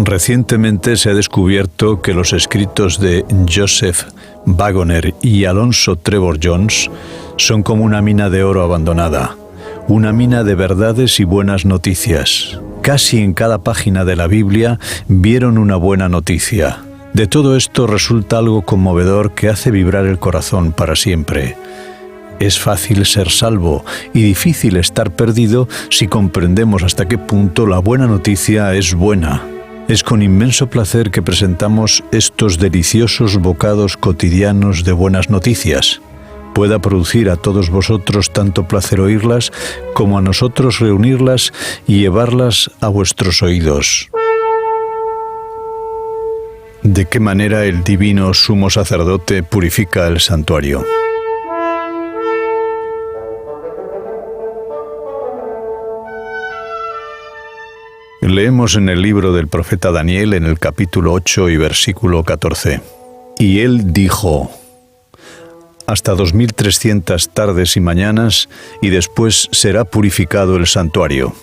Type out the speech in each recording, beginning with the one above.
Recientemente se ha descubierto que los escritos de Joseph Wagoner y Alonzo Trevor Jones son como una mina de oro abandonada, una mina de verdades y buenas noticias. Casi en cada página de la Biblia vieron una buena noticia. De todo esto resulta algo conmovedor que hace vibrar el corazón para siempre. Es fácil ser salvo y difícil estar perdido si comprendemos hasta qué punto la buena noticia es buena. Es con inmenso placer que presentamos estos deliciosos bocados cotidianos de buenas noticias. Pueda producir a todos vosotros tanto placer oírlas como a nosotros reunirlas y llevarlas a vuestros oídos. ¿De qué manera el divino sumo sacerdote purifica el santuario? Leemos en el libro del profeta Daniel en el capítulo 8 y versículo 14. Y él dijo: hasta 2300 tardes y mañanas, y después será purificado el santuario.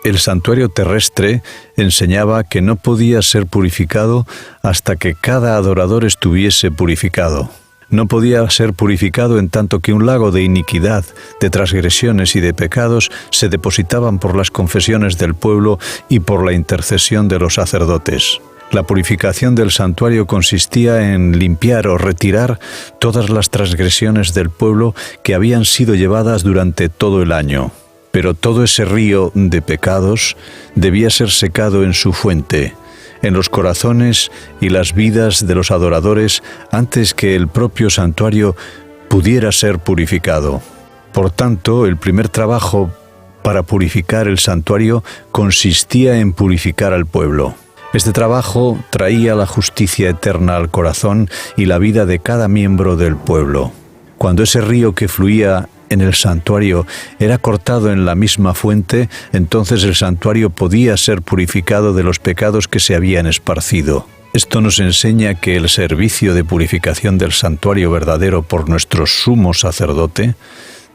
El santuario terrestre enseñaba que no podía ser purificado hasta que cada adorador estuviese purificado. No podía ser purificado en tanto que un lago de iniquidad, de transgresiones y de pecados se depositaban por las confesiones del pueblo y por la intercesión de los sacerdotes. La purificación del santuario consistía en limpiar o retirar todas las transgresiones del pueblo que habían sido llevadas durante todo el año. Pero todo ese río de pecados debía ser secado en su fuente, en los corazones y las vidas de los adoradores antes que el propio santuario pudiera ser purificado. Por tanto, el primer trabajo para purificar el santuario consistía en purificar al pueblo. Este trabajo traía la justicia eterna al corazón y la vida de cada miembro del pueblo. Cuando ese río que fluía en el santuario era cortado en la misma fuente, entonces el santuario podía ser purificado de los pecados que se habían esparcido. Esto nos enseña que el servicio de purificación del santuario verdadero por nuestro sumo sacerdote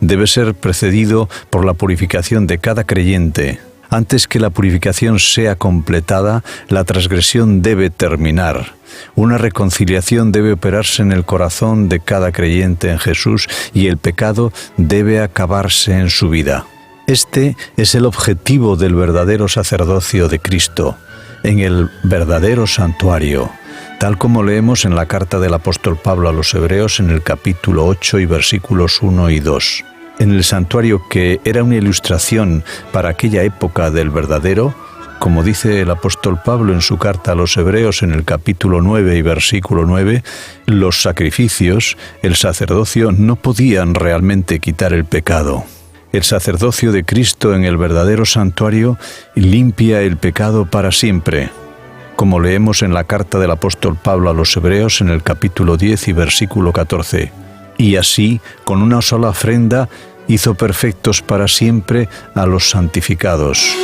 debe ser precedido por la purificación de cada creyente. Antes que la purificación sea completada, la transgresión debe terminar. Una reconciliación debe operarse en el corazón de cada creyente en Jesús y el pecado debe acabarse en su vida. Este es el objetivo del verdadero sacerdocio de Cristo, en el verdadero santuario, tal como leemos en la carta del apóstol Pablo a los Hebreos en el capítulo 8 y versículos 1 y 2. En el santuario, que era una ilustración para aquella época del verdadero, como dice el apóstol Pablo en su carta a los Hebreos en el capítulo 9 y versículo 9, los sacrificios, el sacerdocio, no podían realmente quitar el pecado. El sacerdocio de Cristo en el verdadero santuario limpia el pecado para siempre, como leemos en la carta del apóstol Pablo a los Hebreos en el capítulo 10 y versículo 14. Y así, con una sola ofrenda, hizo perfectos para siempre a los santificados.